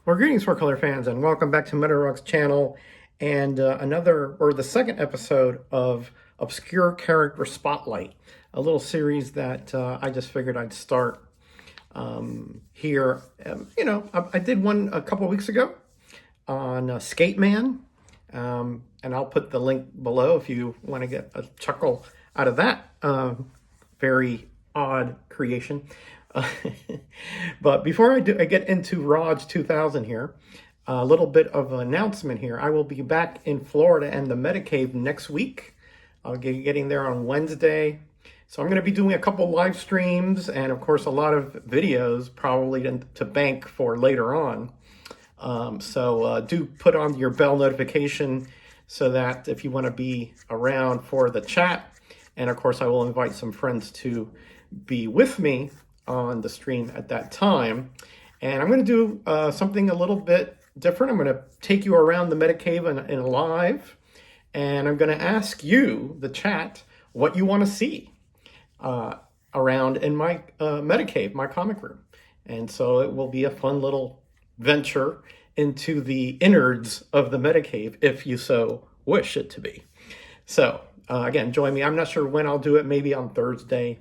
Well, greetings, Four Color fans, and welcome back to Rog's channel and the second episode of Obscure Character Spotlight, a little series that I just figured I'd start here. I did one a couple weeks ago on Skate Man, and I'll put the link below if you want to get a chuckle out of that very odd creation. But before I get into Rog-2000 here, a little bit of an announcement here. I will be back in Florida and the Metacave next week. I'll be getting there on Wednesday. So I'm going to be doing a couple live streams and, of course, a lot of videos probably to bank for later on. So do put on your bell notification so that if you want to be around for the chat. And, of course, I will invite some friends to be with me on the stream at that time. And I'm going to do something a little bit different. I'm going to take you around the Metacave in live, and I'm going to ask you, the chat, what you want to see around in my Metacave, my comic room. And so it will be a fun little venture into the innards of the Metacave, if you so wish it to be. So again, join me. I'm not sure when I'll do it, maybe on Thursday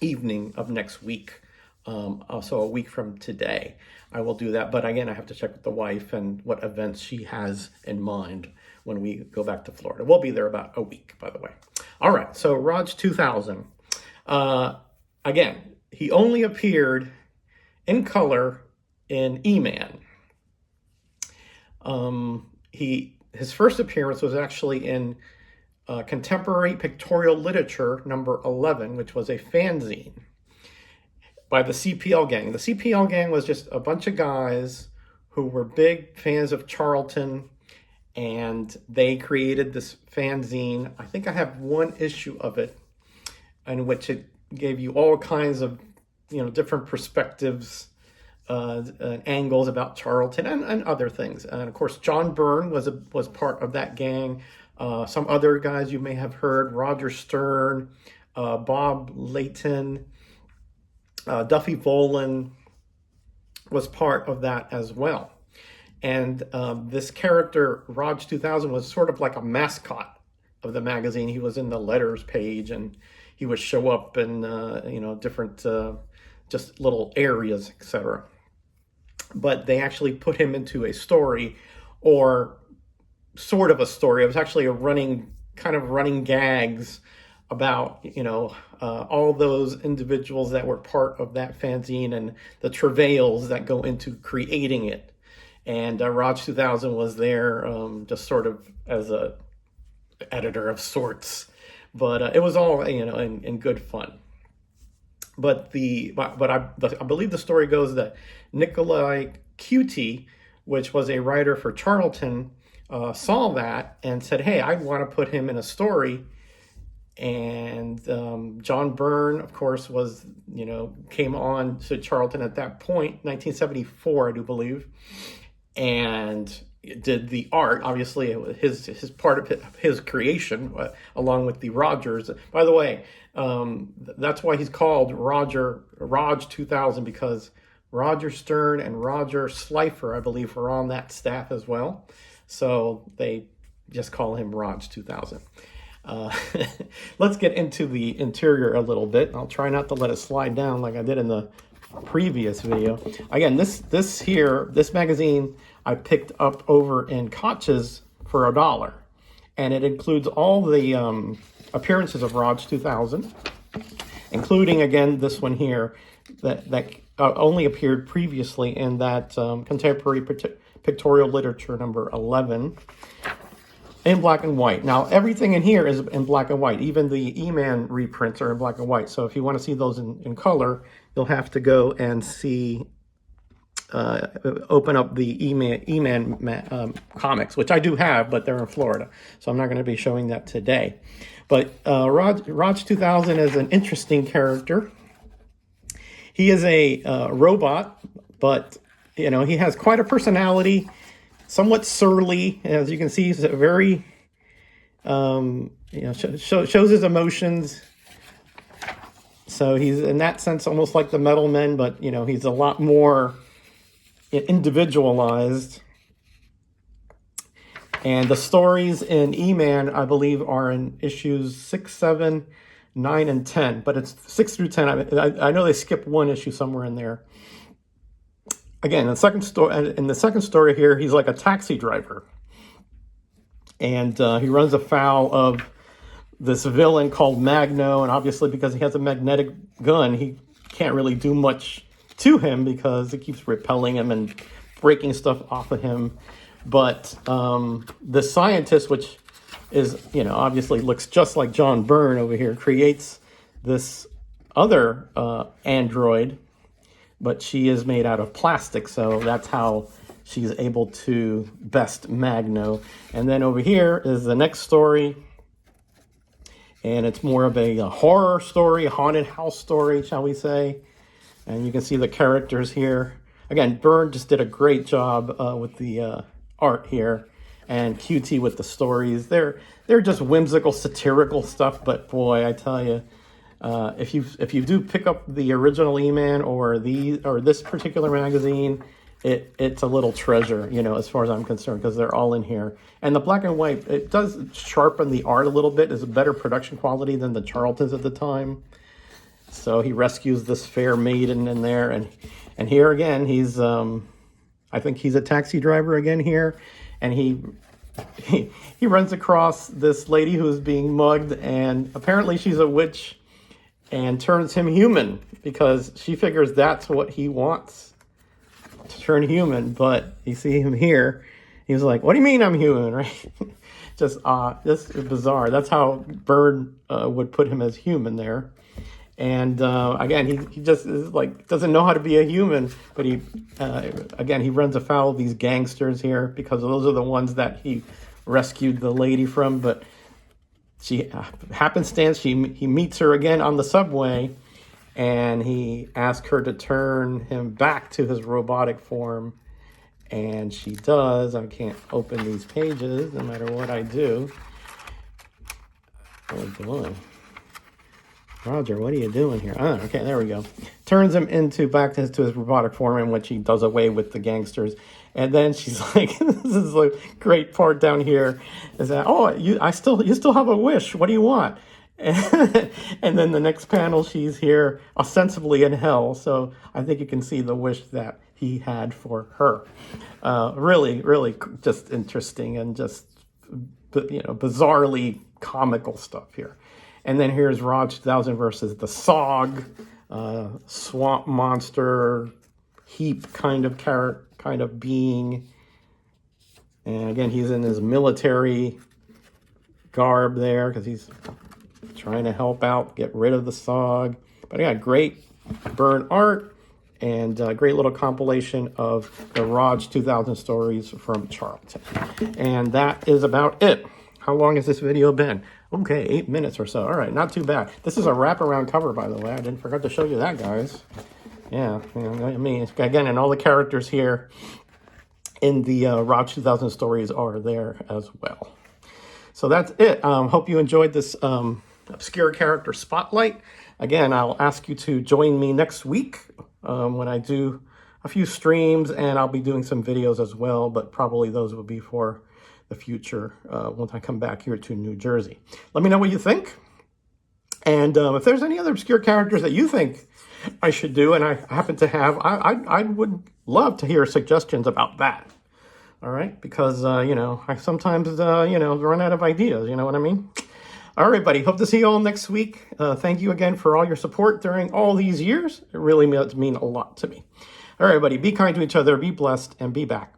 evening of next week, also a week from today I will do that. But again, I have to check with the wife and what events she has in mind when we go back to Florida. We'll be there about a week, by the way. All right, so Rog-2000, again, he only appeared in color in E-Man. His first appearance was actually in Contemporary Pictorial Literature number 11, which was a fanzine by the CPL gang. The CPL gang was just a bunch of guys who were big fans of Charlton, and they created this fanzine. I think I have one issue of it in which it gave you all kinds of, different perspectives, angles about Charlton and other things. And of course, John Byrne was part of that gang. Some other guys you may have heard, Roger Stern, Bob Layton, Duffy Volan was part of that as well. And this character, Rog-2000, was sort of like a mascot of the magazine. He was in the letters page, and he would show up in, different just little areas, etc. But they actually put him into a story, or sort of a story. It was actually a running gags about, all those individuals that were part of that fanzine and the travails that go into creating it. And Rog-2000 was there just sort of as a editor of sorts, but it was all, in good fun. But I believe the story goes that Nikolai Cutie, which was a writer for Charlton, saw that and said, hey, I want to put him in a story. And John Byrne, of course, came on to Charlton at that point, 1974, I do believe, and did the art. Obviously, it was his part of his creation, along with the Rogers. By the way, that's why he's called Rog-2000, because Roger Stern and Roger Slifer, I believe, were on that staff as well. So they just call him Rog-2000. Let's get into the interior a little bit. I'll try not to let it slide down like I did in the previous video. Again, this magazine I picked up over in Koch's for $1. And it includes all the appearances of Rog-2000, including, again, this one here that only appeared previously in that Contemporary Pictorial Literature number 11 in black and white. Now, everything in here is in black and white. Even the E-Man reprints are in black and white. So if you want to see those in color, you'll have to go and see, open up the E-Man comics, which I do have, but they're in Florida. So I'm not going to be showing that today. But Rog-2000 is an interesting character. He is a robot, but he has quite a personality, somewhat surly. As you can see, he's a very, shows his emotions. So he's, in that sense, almost like the Metal Men, but, he's a lot more, individualized. And the stories in E-Man, I believe, are in issues 6, 7, 9, and 10. But it's 6 through 10. I know they skipped one issue somewhere in there. Again, in the second story here, he's like a taxi driver. And he runs afoul of this villain called Magno. And obviously, because he has a magnetic gun, he can't really do much to him because it keeps repelling him and breaking stuff off of him. But the scientist, which is, obviously looks just like John Byrne over here, creates this other android, but she is made out of plastic. So that's how she's able to best Magno. And then over here is the next story. And it's more of a horror story, a haunted house story, shall we say. And you can see the characters here. Again, Byrne just did a great job with the art here, and QT with the stories. They're just whimsical, satirical stuff, but boy, I tell you, if you do pick up the original E-Man or this particular magazine, it's a little treasure, as far as I'm concerned, because they're all in here. And the black and white, it does sharpen the art a little bit. It's a better production quality than the Charltons at the time. So he rescues this fair maiden in there, and here again, he's I think he's a taxi driver again here, and he runs across this lady who's being mugged, and apparently she's a witch, and turns him human because she figures that's what he wants, to turn human. But you see him here, he's like, "What do you mean I'm human?" Right? just bizarre. That's how Byrne would put him as human there. And again, he just is like doesn't know how to be a human, but he runs afoul of these gangsters here because those are the ones that he rescued the lady from. But she happenstance, he meets her again on the subway, and he asks her to turn him back to his robotic form, and she does. I can't open these pages no matter what I do. Oh boy. Roger, what are you doing here? Oh, okay, there we go. Turns him back to his robotic form, in which he does away with the gangsters. And then she's like, this is a great part down here, is that, you still have a wish. What do you want? And then the next panel, she's here ostensibly in hell. So I think you can see the wish that he had for her. Really, really just interesting and just, bizarrely comical stuff here. And then here's Rog-2000 versus the Sog, swamp monster, heap kind of being. And again, he's in his military garb there because he's trying to help out, get rid of the Sog. But I got great Byrne art and a great little compilation of the Rog-2000 stories from Charlton. And that is about it. How long has this video been? Okay, 8 minutes or so. All right, not too bad. This is a wraparound cover, by the way. I didn't forget to show you that, guys. Yeah, I mean, again, and all the characters here in the Rog-2000 stories are there as well. So that's it. Hope you enjoyed this obscure character spotlight. Again, I'll ask you to join me next week when I do a few streams, and I'll be doing some videos as well, but probably those will be for the future once I come back here to New Jersey. Let me know what you think. And if there's any other obscure characters that you think I should do, and I happen to have, I would love to hear suggestions about that. All right? Because, I sometimes, run out of ideas. You know what I mean? All right, buddy. Hope to see you all next week. Thank you again for all your support during all these years. It really does mean a lot to me. All right, buddy. Be kind to each other. Be blessed and be back.